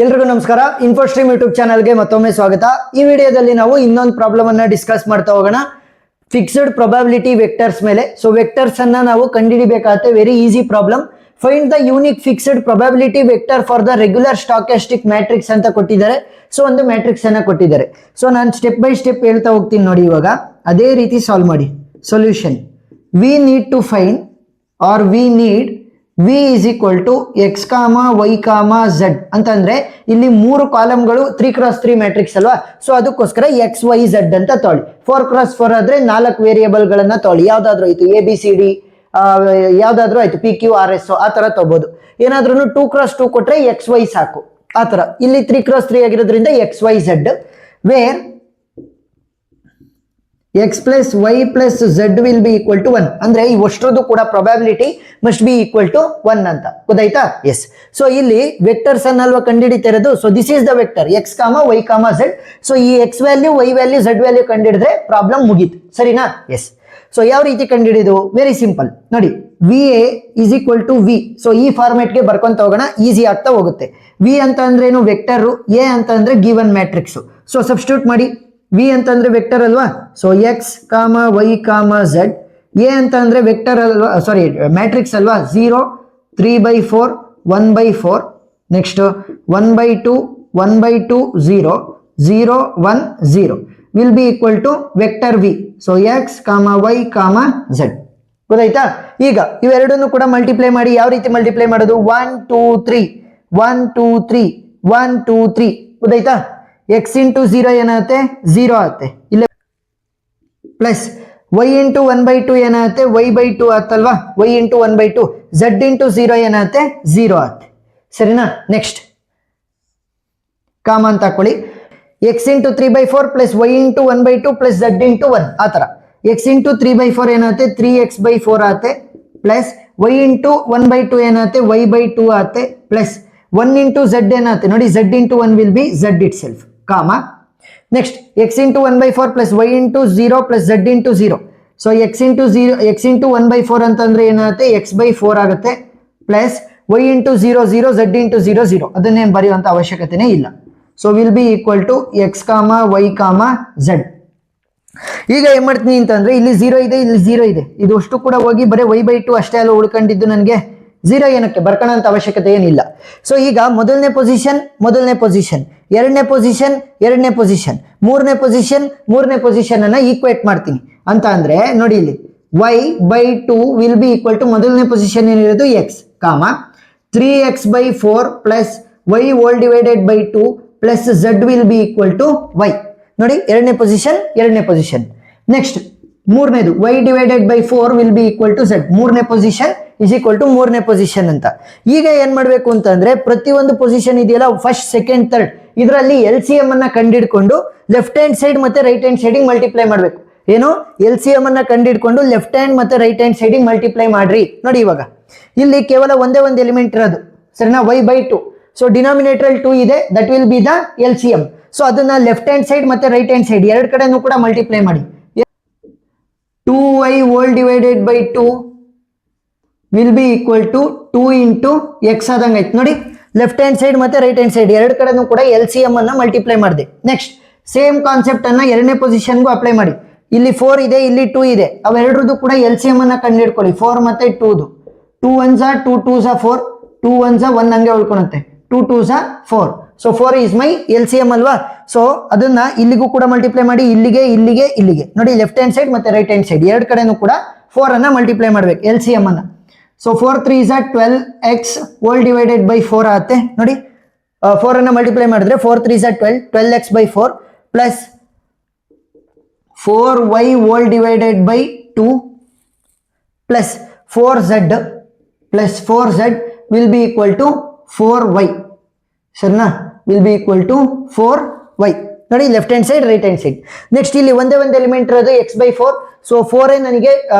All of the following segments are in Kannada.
ಎಲ್ರಿಗೂ ನಮಸ್ಕಾರ. ಇನ್ಫೋಸ್ಟ್ರೀಮ್ ಯೂಟ್ಯೂಬ್ ಚಾನಲ್ಗೆ ಮತ್ತೊಮ್ಮೆ ಸ್ವಾಗತ. ಈ ವಿಡಿಯೋದಲ್ಲಿ ನಾವು ಇನ್ನೊಂದು ಪ್ರಾಬ್ಲಮ್ ಅನ್ನ ಡಿಸ್ಕಸ್ ಮಾಡ್ತಾ ಹೋಗೋಣ. ಫಿಕ್ಸ್ಡ್ ಪ್ರೊಬಬಿಲಿಟಿ ವೆಕ್ಟರ್ಸ್ ಮೇಲೆ. ಸೊ ವೆಕ್ಟರ್ಸ್ ಅನ್ನ ನಾವು ಕಂಡುಹಿಡಿಬೇಕಾಗುತ್ತೆ. Very easy problem. Find the unique fixed probability vector for the regular stochastic matrix ಅಂತ ಕೊಟ್ಟಿದ್ದಾರೆ. ಸೊ ಒಂದು ಮ್ಯಾಟ್ರಿಕ್ಸ್ ಅನ್ನ ಕೊಟ್ಟಿದ್ದಾರೆ. ಸೊ ನಾನು ಸ್ಟೆಪ್ ಬೈ ಸ್ಟೆಪ್ ಹೇಳ್ತಾ ಹೋಗ್ತೀನಿ ನೋಡಿ. ಇವಾಗ ಅದೇ ರೀತಿ ಸಾಲ್ವ್ ಮಾಡಿ. Solution we need to find or we need v is equal to x, y, z ಅಂತಂದ್ರೆ ಇಲ್ಲಿ ಮೂರು ಕಾಲಮ್ಗಳು 3x3 ಮ್ಯಾಟ್ರಿಕ್ಸ್ ಅಲ್ವಾ. ಸೊ ಅದಕ್ಕೋಸ್ಕರ x y z ಅಂತ ತೊಳಿ. 4x4 ಆದ್ರೆ 4 ವೇರಿಯೇಬಲ್ ಗಳನ್ನ ತೊಳಿ. ಯಾವ್ದಾದ್ರು ಆಯ್ತು ABCD, ಯಾವ್ದಾದ್ರು ಆಯ್ತು PQRS ಆ ತರ ತಗೋಬಹುದು. ಏನಾದ್ರೂ 2x2 ಕೊಟ್ರೆ XY ಸಾಕು ಆ ತರ. ಇಲ್ಲಿ 3x3 ಆಗಿರೋದ್ರಿಂದ XYZ where x plus y plus z will be equal to 1 ಅಂದ್ರೆ ಈ ಅಷ್ಟರದ್ದು ಕೂಡ probability must be equal to 1 ಅಂತ ಗೊತ್ತಾಯ್ತಾ? ಎಸ್. ಸೊ ಇಲ್ಲಿ ವೆಕ್ಟರ್ಸ್ ಅನ್ನಲ್ವಾ ಕಂಡುಹಿಡಿತಾ ಇರೋದು. So this is the vector x, y, z. So ಈ x value, y value, z value ಕಂಡುಹಿಡಿದ್ರೆ ಪ್ರಾಬ್ಲಮ್ ಮುಗೀತು. ಸರಿನಾ? ಎಸ್. ಸೊ ಯಾವ ರೀತಿ ಕಂಡುಹಿಡಿದು? ವೆರಿ ಸಿಂಪಲ್ ನೋಡಿ. V A is equal to V. So ಈ ಫಾರ್ಮೆಟ್ಗೆ ಬರ್ಕೊಂತ ಹೋಗೋಣ, ಈಸಿ ಆಗ್ತಾ ಹೋಗುತ್ತೆ. ವಿ ಅಂತ ಅಂದ್ರೆ ಏನು? ವೆಕ್ಟರ್. ಎ ಅಂತ ಅಂದ್ರೆ ಗಿವನ್ ಮ್ಯಾಟ್ರಿಕ್ಸ್. ಸೊ ಸಬ್ಸ್ಟಿಟ್ಯೂಟ್ ಮಾಡಿ. ವಿ ಅಂತಂದ್ರೆ ವೆಕ್ಟರ್ ಅಲ್ವಾ. So x y z. A ಅಂತ ಅಂದ್ರೆ ವೆಕ್ಟರ್ ಅಲ್ವಾ, ಸಾರಿ ಮ್ಯಾಟ್ರಿಕ್ಸ್ ಅಲ್ವಾ. 0 3/4 1/4. Next 1/2 1/2 0 0 1 0 will be equal to vector v. So x y z ಗೊತ್ತಾಯ್ತಾ? ಈಗ ಇವೆರಡನ್ನು ಕೂಡ ಮಲ್ಟಿಪ್ಲೈ ಮಾಡಿ. ಯಾವ ರೀತಿ ಮಲ್ಟಿಪ್ಲೈ ಮಾಡೋದು? 1 2 3 1 2 3 1 2 3 ಗೊತ್ತಾಯ್ತಾ? x ಇಂಟು 0 ಏನಾಗುತ್ತೆ? 0 ಆಗುತ್ತೆ. ಇಲ್ಲ ಪ್ಲಸ್ y ಇಂಟು 1/2 ಏನಾಗುತ್ತೆ? y/2 ಆತಲ್ವಾ. y into 1/2. z into 0 ಏನಾಗುತ್ತೆ? 0 ಆಗುತ್ತೆ. ಸರಿನಾ? ನೆಕ್ಸ್ಟ್ ಕಾಮ ಅಂತ ಹಾಕೊಳ್ಳಿ. x into 3/4 plus y into 1/2 plus z into 1 ಆ ಥರ. x ಇಂಟು 3/4 ಏನಾಗುತ್ತೆ? 3x/4 ಆಗುತ್ತೆ. ಪ್ಲಸ್ y ಇಂಟು 1/2 ಏನಾಗುತ್ತೆ? y/2 ಆಗುತ್ತೆ. ಪ್ಲಸ್ 1 ಇಂಟು z ಏನಾಗುತ್ತೆ ನೋಡಿ? z into 1 will be z itself comma. Next x into 1/4 plus y into 0 plus z into 0. So x into 1/4 ಅಂತಂದ್ರೆ ಏನಾಗುತ್ತೆ? x/4 ಆಗುತ್ತೆ. Plus y into 0 0 z into 0 0 ಅದನ್ನೇನು ಬರೆಯುವಂತ ಅವಶ್ಯಕತೆನೇ ಇಲ್ಲ. So will be equal to x, y, z. ಈಗ ಏನ್ ಮಾಡ್ತೀನಿ ಅಂತಂದ್ರೆ ಇಲ್ಲಿ 0 ಇದೆ, ಇಲ್ಲಿ 0 ಇದೆ. ಇದು ಅಷ್ಟು ಕೂಡ ಹೋಗಿ ಬರೀ y/2 ಅಷ್ಟೇ ಅಲ್ಲ ಉಳ್ಕೊಂಡಿದ್ದು. ನನಗೆ 0 ಏನಕ್ಕೆ ಬರ್ಕೋಣ ಅಂತ ಅವಶ್ಯಕತೆ ಏನಿಲ್ಲ. ಸೊ ಈಗ ಮೊದಲನೇ ಪೊಸಿಷನ್ ಎರಡನೇ ಪೊಸಿಷನ್ ಮೂರನೇ ಪೊಸಿಷನ್ ಅನ್ನ ಈಕ್ವೇಟ್ ಮಾಡ್ತೀನಿ ಅಂತ ಅಂದ್ರೆ ನೋಡಿ ಇಲ್ಲಿ y/2 will be equal to ಮೊದಲನೇ ಪೊಸಿಷನ್ ಏನಿರೋದು x, 3x/4 plus y whole divided by 2 plus z will be equal to y. ನೋಡಿ ಎರಡನೇ ಪೊಸಿಷನ್. ನೆಕ್ಸ್ಟ್ ಮೂರನೇದು y divided by 4 will be equal to z. ಮೂರನೇ ಪೊಸಿಷನ್ ಇಸ್ ಈಕ್ವಲ್ ಟು ಮೂರನೇ ಪೊಸಿಷನ್ ಅಂತ. ಈಗ ಏನ್ ಮಾಡ್ಬೇಕು ಅಂತಂದ್ರೆ ಪ್ರತಿಯೊಂದು ಪೊಸಿಷನ್ ಇದೆಯಲ್ಲ, ಫಸ್ಟ್ ಸೆಕೆಂಡ್ ಥರ್ಡ್, ಇದರಲ್ಲಿ LCM ಅನ್ನ ಕಂಡಿಡ್ಕೊಂಡು ಲೆಫ್ಟ್ ಹ್ಯಾಂಡ್ ಸೈಡ್ ಮತ್ತೆ ರೈಟ್ ಹ್ಯಾಂಡ್ ಸೈಡಿಗೆ ಮಲ್ಟಿಪ್ಲೈ ಮಾಡ್ಬೇಕು. ಏನು? LCM ಅನ್ನ ಕಂಡಿಡ್ಕೊಂಡು ಲೆಫ್ಟ್ ಹ್ಯಾಂಡ್ ಮತ್ತೆ ರೈಟ್ ಹ್ಯಾಂಡ್ ಸೈಡಿಗೆ ಮಲ್ಟಿಪ್ಲೈ ಮಾಡ್ರಿ. ನೋಡಿ ಇವಾಗ ಇಲ್ಲಿ ಕೇವಲ ಒಂದೇ ಒಂದು ಎಲಿಮೆಂಟ್ ಇರೋದು, ಸರಿನಾ? y/2. ಸೊ ಡಿನಾಮಿನೇಟರ್ 2 ಇದೆ, that will be the LCM. So ಅದನ್ನ ಲೆಫ್ಟ್ ಹ್ಯಾಂಡ್ ಸೈಡ್ ಮತ್ತೆ ರೈಟ್ ಹ್ಯಾಂಡ್ ಸೈಡ್ ಎರಡು ಕಡೆನೂ ಕೂಡ ಮಲ್ಟಿಪ್ಲೈ ಮಾಡಿ. 2y whole divided by 2 will be equal to 2 into x ಆದಂಗೆ ಆಯ್ತು. ನೋಡಿ ಲೆಫ್ಟ್ ಹ್ಯಾಂಡ್ ಸೈಡ್ ಮತ್ತೆ ರೈಟ್ ಹ್ಯಾಂಡ್ ಸೈಡ್ ಎರಡು ಕಡೆನೂ ಕೂಡ LCM ಅನ್ನ ಮಲ್ಟಿಪ್ಲೈ ಮಾಡಿದೆ. ನೆಕ್ಸ್ಟ್ ಸೇಮ್ ಕಾನ್ಸೆಪ್ಟ್ ಅನ್ನ ಎರಡನೇ ಪೊಸಿಷನ್ಗೂ ಅಪ್ಲೈ ಮಾಡಿ. ಇಲ್ಲಿ 4 ಇದೆ, ಇಲ್ಲಿ 2 ಇದೆ. ಅವೆರಡರದ್ದು ಕೂಡ LCM ಅನ್ನ ಕಂಡುಹಿಡ್ಕೊಳ್ಳಿ. 4 ಮತ್ತೆ 2ದು 2 1s 2 2s 4 2 1s 1 ಹಂಗೆ ಉಳ್ಕೊಳುತ್ತೆ. 2 2s 4. So 4 is my LCM ಅಲ್ವಾ. ಸೊ ಅದನ್ನ ಇಲ್ಲಿಗೂ ಕೂಡ ಮಲ್ಟಿಪ್ಲೈ ಮಾಡಿ. ಇಲ್ಲಿಗೆ ನೋಡಿ ಲೆಫ್ಟ್ ಹ್ಯಾಂಡ್ ಸೈಡ್ ಮತ್ತೆ ರೈಟ್ ಹ್ಯಾಂಡ್ ಸೈಡ್ ಎರಡು ಕಡೆನೂ ಕೂಡ 4 ಅನ್ನ ಮಲ್ಟಿಪ್ಲೈ ಮಾಡ್ಬೇಕು LCM ಅನ್ನ. So 4 3s 12x hole divided by 4 ಆಗುತ್ತೆ. ನೋಡಿ 4 ಅನ್ನ ಮಲ್ಟಿಪ್ಲೈ ಮಾಡಿದ್ರೆ 4 3s 12x/4 plus 4y whole divided by 2 plus 4z will be equal to 4y. ಸರಿನಾ? Will be equal to 4y. ನೋಡಿ left hand side right hand side. Next ಇಲ್ಲಿ ಒಂದೇ ಒಂದು ಎಲಿಮೆಂಟ್ ಇರೋದು x/4. ಸೊ 4 ನನಗೆ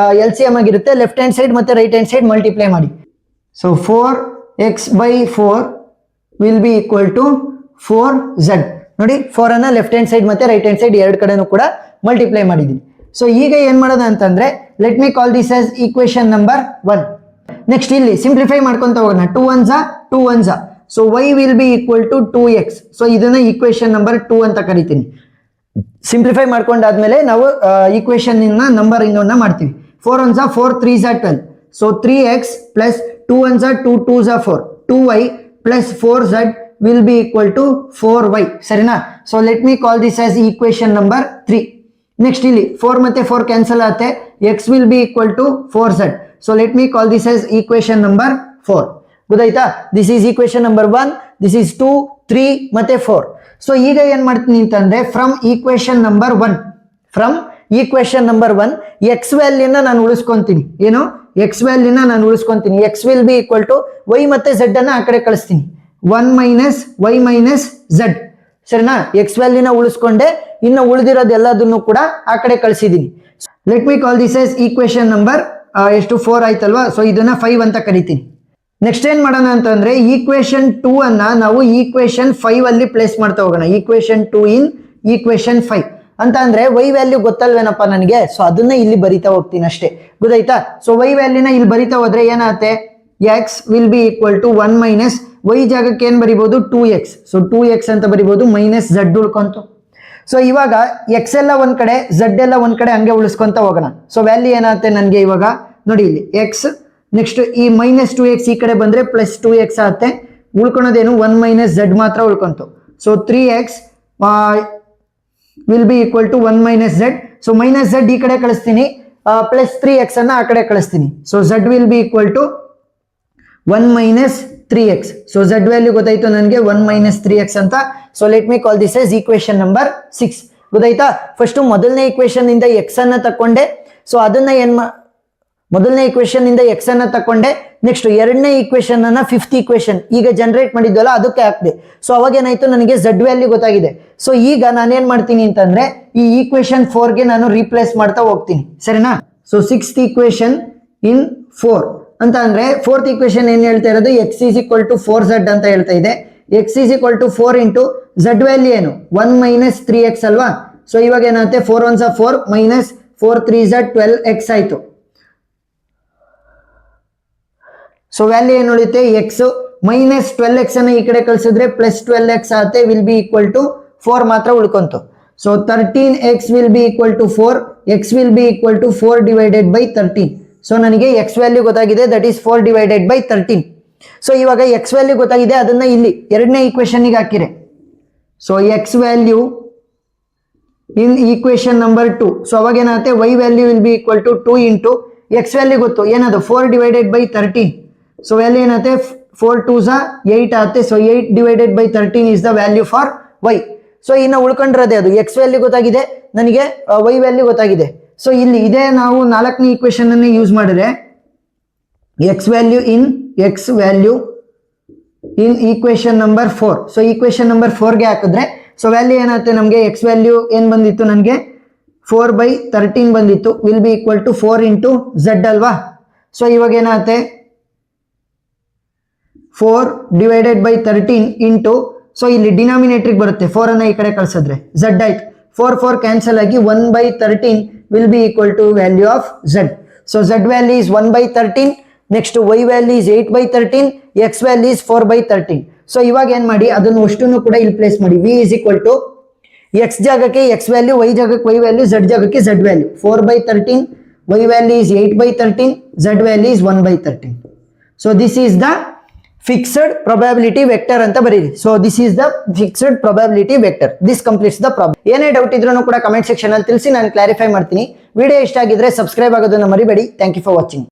LCM ಆಗಿರುತ್ತೆ. ಲೆಫ್ಟ್ ಹ್ಯಾಂಡ್ ಸೈಡ್ ಮತ್ತೆ ರೈಟ್ ಹ್ಯಾಂಡ್ ಸೈಡ್ ಮಲ್ಟಿಪ್ಲೈ ಮಾಡಿ. So 4x/4 will be equal to 4z. ನೋಡಿ 4 ಅನ್ನ ಲೆಫ್ಟ್ ಹ್ಯಾಂಡ್ ಸೈಡ್ ಮತ್ತೆ ರೈಟ್ ಹ್ಯಾಂಡ್ ಸೈಡ್ ಎರಡು ಕಡೆನೂ ಕೂಡ ಮಲ್ಟಿಪ್ಲೈ ಮಾಡಿದ್ದೀನಿ. ಸೊ ಈಗ ಏನ್ ಮಾಡೋಣ ಅಂತಂದ್ರೆ let me call this as equation number 1. Next ಇಲ್ಲಿ ಸಿಂಪ್ಲಿಫೈ ಮಾಡ್ಕೊಂತ ಹೋಗೋಣ. 2 1s 2 1s so y will be equal to 2x. So ಇದನ್ನ ಈಕ್ವೇಶನ್ ನಂಬರ್ 2 ಅಂತ ಕರಿತೀನಿ. ಸಿಂಪ್ಲಿಫೈ ಮಾಡ್ಕೊಂಡಾದ್ಮೇಲೆ ನಾವು ಈಕ್ವೇಶನ್ ನಂಬರಿಂಗ್ ಅನ್ನ ಮಾಡ್ತೀವಿ. 4 1s 4 3s 12. So 3x plus 2 1s 2 2s 4. 2y plus 4z will be equal to 4y. ಸರಿನಾ? So let me call this as equation number 3. Next ಇಲ್ಲಿ 4 ಮತ್ತೆ 4 ಕ್ಯಾನ್ಸಲ್ ಆಗುತ್ತೆ. x will be equal to 4z. So let me call this as equation number 4. ಗೊತ್ತಾಯ್ತಾ? This is equation number 1, this is 2, 3 ಮತ್ತೆ 4. ಸೊ ಈಗ ಏನ್ ಮಾಡ್ತೀನಿ ಅಂತಂದ್ರೆ ಫ್ರಮ್ ಈಕ್ವೇಶನ್ ನಂಬರ್ 1 x ವ್ಯಾಲ್ಯೂನ ನಾನು ಉಳಿಸ್ಕೊಂತೀನಿ. ಏನು? x ವ್ಯಾಲ್ಯೂನ ನಾನು ಉಳಿಸ್ಕೊಂತೀನಿ. x will be equal to y ಮತ್ತೆ z ಅನ್ನ ಆ ಕಡೆ ಕಳಿಸ್ತೀನಿ. 1 ಮೈನಸ್ y ಮೈನಸ್ z. ಸರಿನಾ? x ವ್ಯಾಲ್ಯೂನ ಉಳಿಸ್ಕೊಂಡೆ, ಇನ್ನು ಉಳಿದಿರೋದು ಎಲ್ಲದನ್ನು ಕೂಡ ಆ ಕಡೆ ಕಳಿಸಿದೀನಿ. Let me call this as equation number ಎಷ್ಟು 4 ಆಯ್ತಲ್ವಾ? ಸೊ ಇದನ್ನ 5 ಅಂತ ಕರಿತೀನಿ. ನೆಕ್ಸ್ಟ್ ಏನ್ ಮಾಡೋಣ ಅಂತಂದ್ರೆ ಈಕ್ವೇಶನ್ 2 ಅನ್ನ ನಾವು ಈಕ್ವೇಶನ್ 5 ಅಲ್ಲಿ ಪ್ಲೇಸ್ ಮಾಡ್ತಾ ಹೋಗೋಣ. ಈಕ್ವೇಶನ್ 2 ಇನ್ ಈಕ್ವೇಶನ್ 5 ಅಂತ ಅಂದ್ರೆ y ವ್ಯಾಲ್ಯೂ ಗೊತ್ತಲ್ವೇನಪ್ಪ ನನಗೆ, ಸೊ ಅದನ್ನ ಇಲ್ಲಿ ಬರಿತಾ ಹೋಗ್ತೀನಿ ಅಷ್ಟೇ. ಗೊತ್ತಾಯ್ತಾ? ಸೊ y ವ್ಯಾಲ್ಯೂನ ಇಲ್ಲಿ ಬರಿತಾ ಹೋದ್ರೆ ಏನಾಗುತ್ತೆ? x will be equal to 1 minus y ಜಾಗಕ್ಕೆ ಏನ್ ಬರಿಬಹುದು? 2x. ಸೊ 2x ಅಂತ ಬರಿಬಹುದು, ಮೈನಸ್ z ಉಳ್ಕೊಂತು. ಸೊ ಇವಾಗ x ಎಲ್ಲ ಒಂದ್ ಕಡೆ, z ಎಲ್ಲ ಒಂದ್ ಕಡೆ ಹಂಗೆ ಉಳಿಸ್ಕೊಂತ ಹೋಗೋಣ. ಸೊ ವ್ಯಾಲ್ಯೂ ಏನಾಗುತ್ತೆ ನನಗೆ ಇವಾಗ ನೋಡಿ ಇಲ್ಲಿ x, ನೆಕ್ಸ್ಟ್ ಈ ಮೈನಸ್ 2x ಈ ಕಡೆ ಬಂದ್ರೆ ಪ್ಲಸ್ 2x ಆಗುತ್ತೆ. ಉಳ್ಕೊಳೋದೇನು? 1 ಮೈನಸ್ z ಮಾತ್ರ ಉಳ್ಕೊಂತು. So 3x will be equal to 1 minus z. So minus z ಈ ಕಡೆ ಕಳಿಸ್ತೀನಿ, ಪ್ಲಸ್ 3x ಅನ್ನ ಆ ಕಡೆ ಕಳಿಸ್ತೀನಿ. So z will be equal to 1 minus 3x. So z value ಗೊತ್ತಾಯ್ತು ನನಗೆ 1 ಮೈನಸ್ 3x ಅಂತ. So let me call this as equation number 6. ಗೊತ್ತಾಯ್ತಾ? ಫಸ್ಟ್ ಮೊದಲನೇ ಈಕ್ವೇಶನ್ ಇಂದ x ಅನ್ನ ತಕೊಂಡೆ. ಸೊ ಅದನ್ನ ಮೊದಲನೇ ಈಕ್ವೇಶನ್ ಇಂದ x ಅನ್ನ ತಕೊಂಡೆ. ನೆಕ್ಸ್ಟ್ ಎರಡನೇ ಈಕ್ವೇಶನ್ ಅನ್ನ ಫಿಫ್ತ್ ಈಕ್ವೇಶನ್ ಈಗ ಜನರೇಟ್ ಮಾಡಿದ್ವಲ್ಲ ಅದಕ್ಕೆ ಹಾಕ್ದೆ. ಸೊ ಅವಾಗ ಏನಾಯ್ತು? ನನಗೆ z ವ್ಯಾಲ್ಯೂ ಗೊತ್ತಾಗಿದೆ. ಸೊ ಈಗ ನಾನೇನ್ ಮಾಡ್ತೀನಿ ಅಂತಂದ್ರೆ ಈ ಈಕ್ವೇಶನ್ 4 ಗೆ ನಾನು ರೀಪ್ಲೇಸ್ ಮಾಡ್ತಾ ಹೋಗ್ತೀನಿ. ಸರಿನಾ? ಸೊ 6th ಈಕ್ವೇಶನ್ ಇನ್ 4 ಅಂತ ಅಂದ್ರೆ 4th ಈಕ್ವೇಶನ್ ಏನ್ ಹೇಳ್ತಾ ಇರೋದು? x is equal to 4z ಅಂತ ಹೇಳ್ತಾ ಇದೆ. x is equal to 4 into z value ಏನು? 1 ಮೈನಸ್ 3x ಅಲ್ವಾ? ಸೊ ಇವಾಗ ಏನಾಗುತ್ತೆ? 4 1s 4 ಮೈನಸ್ 4 3s 12x ಆಯ್ತು. ಸೊ ವ್ಯಾಲ್ಯೂ ಏನು ಉಳಿಯುತ್ತೆ? x ಮೈನಸ್ 12x ಅನ್ನ ಈ ಕಡೆ ಕಳಿಸಿದ್ರೆ ಪ್ಲಸ್ 12x ಆಗುತ್ತೆ. ವಿಲ್ ಬಿ ಈಕ್ವಲ್ ಟು 4 ಮಾತ್ರ ಉಳ್ಕೊಂತು. So 13x will be equal to 4. x will be equal to 4 divided by 13. So ನನಗೆ x ವ್ಯಾಲ್ಯೂ ಗೊತ್ತಾಗಿದೆ, that is 4 divided by 13. So ಇವಾಗ x ವ್ಯಾಲ್ಯೂ ಗೊತ್ತಾಗಿದೆ, ಅದನ್ನ ಇಲ್ಲಿ ಎರಡನೇ ಈಕ್ವೇಶನ್ ಗೆ ಹಾಕಿರೆ. So x value in equation number 2. So ಅವಾಗ ಏನಾಗುತ್ತೆ? y value will be equal to 2 into x value ಗೊತ್ತು ಏನದು? 4 ಡಿವೈಡೆಡ್ ಬೈ 13. ಸೊ ವ್ಯಾಲ್ಯೂ ಏನಾಗುತ್ತೆ? 4 2s 8 ಆಗುತ್ತೆ. So 8 divided by 13 is the value for y. So ಇನ್ನು ಉಳ್ಕೊಂಡ್ರದೆ ಅದು x ವ್ಯಾಲ್ಯೂ ಗೊತ್ತಾಗಿದೆ ನನಗೆ, y ವ್ಯಾಲ್ಯೂ ಗೊತ್ತಾಗಿದೆ. ಸೊ ಇಲ್ಲಿ ಇದೇ ನಾವು 4ನೇ ಈಕ್ವೇಶನ್ ಅನ್ನು ಯೂಸ್ ಮಾಡಿದ್ರೆ x value in equation number 4. So equation number 4 ಗೆ ಹಾಕಿದ್ರೆ ಸೊ ವ್ಯಾಲ್ಯೂ ಏನಾಗುತ್ತೆ ನಮಗೆ? x ವ್ಯಾಲ್ಯೂ ಏನ್ ಬಂದಿತ್ತು ನನಗೆ? 4 ಬೈ 13 ಬಂದಿತ್ತು. Will be equal to 4 into z ಅಲ್ವಾ? ಸೊ ಇವಾಗ ಏನಾಗುತ್ತೆ? 4 ಡಿವೈಡೆಡ್ ಬೈ 13 ಇಂಟು, ಸೊ ಇಲ್ಲಿ ಡಿನಾಮಿನೇಟರ್ ಬರುತ್ತೆ 4 ಅನ್ನ ಈ ಕಡೆ ಕಳ್ಸಿದ್ರೆ z ಆಯ್ತು. 4 4 ಕ್ಯಾನ್ಸಲ್ ಆಗಿ 1 by 13 will be equal to value of z. So z value is 1 by 13. Next y value is 8 by 13. x value is 4 by 13. So ಇವಾಗ ಏನ್ ಮಾಡಿ ಅದನ್ನು ಅಷ್ಟನ್ನು ಕೂಡ ಇಲ್ಲಿ ಪ್ಲೇಸ್ ಮಾಡಿ. v is equal to x ಜಾಗಕ್ಕೆ x ವ್ಯಾಲ್ಯೂ, y ಜಾಗಕ್ಕೆ y ವ್ಯಾಲ್ಯೂ, z ಜಾಗಕ್ಕೆ z value. 4 by 13, y value is 8 by 13, z value is 1 by 13. So this is the fixed probability vector ಅಂತ ಬರೀರಿ. So this is the fixed probability vector. This completes the problem. ಏನೇ ಡೌಟ್ ಇದ್ರೂ ಕೂಡ ಕಮೆಂಟ್ ಸೆಕ್ಷನ್ ಅಲ್ಲಿ ತಿಳಿಸಿ, ನಾನು ಕ್ಲಾರಿಫೈ ಮಾಡ್ತೀನಿ. ವಿಡಿಯೋ ಇಷ್ಟ ಆಗಿದ್ರೆ ಸಬ್ಸ್ಕ್ರೈಬ್ ಆಗೋದನ್ನ ಮರಿಬೇಡಿ. Thank you for watching.